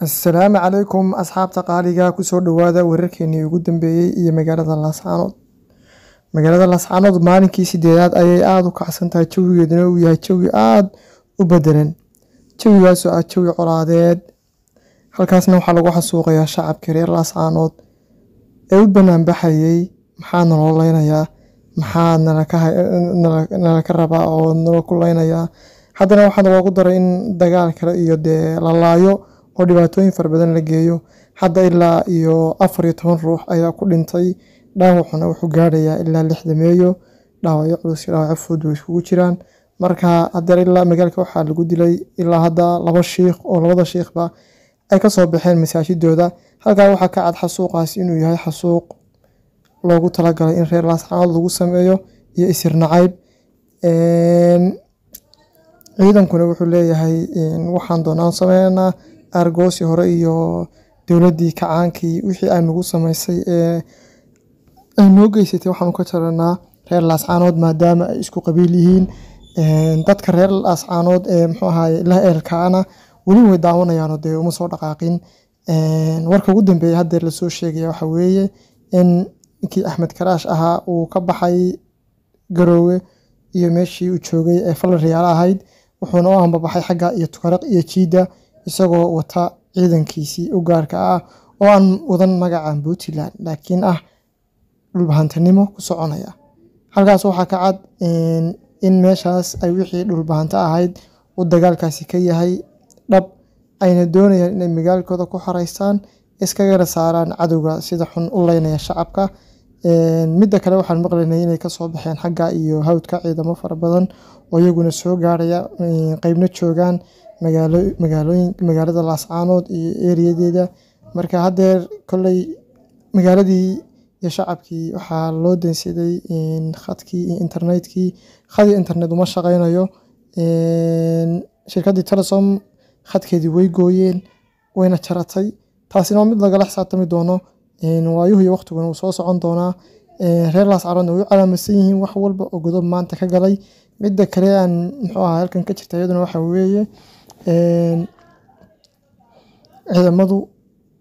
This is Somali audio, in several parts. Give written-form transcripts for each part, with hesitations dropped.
السلام عليكم أصحاب تقاليقا كسور دوادا ورركيني وقدم بيي إيا مقالة اللاسعانود مقالة اللاسعانود مالنكي سيديداد أيي آد وكعسانتا جوي يدنو ياهي جوي آد وبدلن جوي ياسو آد جوي عراديد halkaasna waxaa lagu xasuuqayaa shacabka reer Laascaanood ee u banaan baxayay maxaa naloo leynayaa maxaa nala ka rabaa oo nala ku leynayaa haddana waxaa loogu daray in dagaal kale iyo dee la laayo oo dhibaatooyin fara badan la geeyo hadda ilaa iyo 14 ruux ayaa ku dhintay dhaawacuna wuxuu gaarayaa ilaa 6 meeyo dhaawacyo culus iyo dhaawacyo fudud way isugu jiraan marka hadda ilaa magaalka waxaa lagu dilay ilaa hadda 2 shiikh oo labada shiikhba ay ka soo baxeen masaajidooda halka waxa ka cad xasuuqaas inuu yahay xasuuq loogu talagalay in reer Laascaanood lagu sameeyo iyo isir nacayb ciidankuna wuxuu leeyahay waxaan doonaan sameeynaa argoosi hore iyo dawladii kacaankii wixii ay nagu sameysay ay noo geysatay waxaan ka jaranaa reer Laascaanood maadaama ay isku qabiil yihiin dadka reer Laascaanood muxuu ahaay la eelkaana wali way daawanayaan oo uma soo dhaqaaqin warka ugu dambeeyay hadda la soo sheegay waxa weeye in kii Axmed Karaash ahaa uu ka baxay Garoowe iyo meeshii uu joogay ee fal riyaal ahayd wuxuuna u ambabaxay xagga iyo Tukaraq iyo Jiida isagoo wata ciidankiisii u gaarka ah oo aan wadan magaca Puntland laakiin ah dhulbahantanimo ku soconaya halkaas waxa ka cad in meeshaas ay wixii dhulbahanta ahayd uu dagaalkaasi ka yahay dhab ayna doonayaan inay magaalkooda ku xareystaan iskaga saaraan cadowga sida xun u leynaya shacabka midda kale waxaan maqlaynay inay ka soo baxeen xagga iyo hawdka ciidamo fara badan oo iyaguna soo gaaraya qaybna joogaan magaalada Laascaanood iyo ereyadeeda marka haddeer kolley magaaladii iyo shacabkii waxaa loo dansaday khadkii iyo internetkii khadii internet uma shaqeynayo shirkadii Telesom khadkeedii way gooyeen wayna jaratay taasina mid laga xisaabtami doono waayuhu iyo waqtiguna uu soo socon doonaa reer Laascaanood way calaamadsan yihiin wax walba oo godob maanta ka galay midda kale aan muxuu ahaa halkan ka jirta iyaduna waxa weeye ciidamadu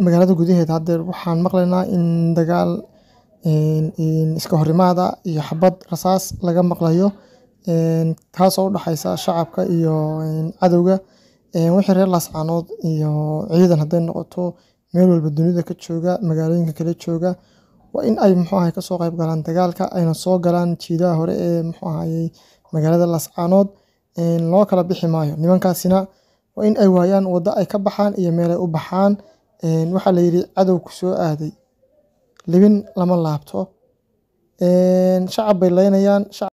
magaalada gudaheeda hadda waxaan maqlaynaa in dagaal iska horimaada iyo xabad rasaas laga maqlayo taasoo u dhaxaysa shacabka iyo cadowga wixii reer Laascaanood iyo ciidan haday noqoto meel walba dunida ka jooga magaalooyinka kale jooga waa in ay muxuu ahaay ka soo qayb galaan dagaalka ayna soo galaan jiidaha hore ee muxuu ahaay magaalada Laascaanood loo kala bixi maayo nimankaasina waa in ay waayaan wada ay ka baxaan iyo meel ay u baxaan waxa la yiri cadow ku soo aaday libin lama laabto shacab bay leynayaan